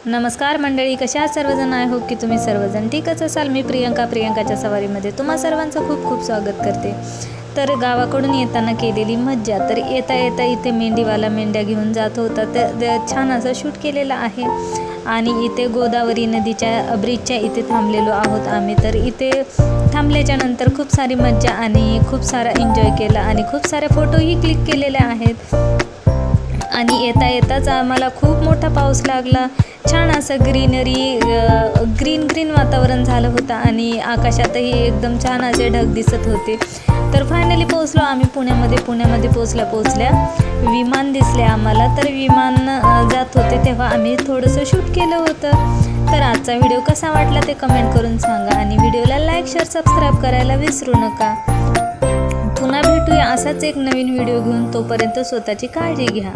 नमस्कार मंडळी, कशा आहात सर्वजण? आय होप की तुम्ही सर्वजण ठीकच असाल। मी प्रियंकाच्या सवारीमध्ये तुम्हा सर्वांचं खूप खूप स्वागत करते। तर गावाकडून येताना केलेली मज्जा, तर येता येता इथे मेंढीवाला मेंढ्या घेऊन जात होता, तर छान असं शूट केलेलं आहे। आणि इथे गोदावरी नदीच्या ब्रिजच्या इथे थांबलेलो आहोत आम्ही। तर इथे थांबल्याच्या नंतर खूप सारी मज्जा आणि खूप सारा एन्जॉय केला आणि खूप सारे फोटोही क्लिक केलेले आहेत। आणि येता येताच आम्हाला खूप मोठा पाऊस लागला। छान असं ग्रीन वातावरण झालं होतं आणि आकाशातही एकदम छान असे ढग दिसत होते। तर फायनली पोहोचलो आम्ही पुण्यामध्ये पोहोचल्या विमान दिसले आम्हाला। तर विमान जात होते तेव्हा आम्ही थोडंसं शूट केलं होतं। तर आजचा व्हिडिओ कसा वाटला ते कमेंट करून सांगा आणि व्हिडिओला लाईक शेअर सबस्क्राईब करायला विसरू नका। पुन्हा भेटूया असाच एक नवीन व्हिडिओ घेऊन, तोपर्यंत स्वतःची काळजी घ्या।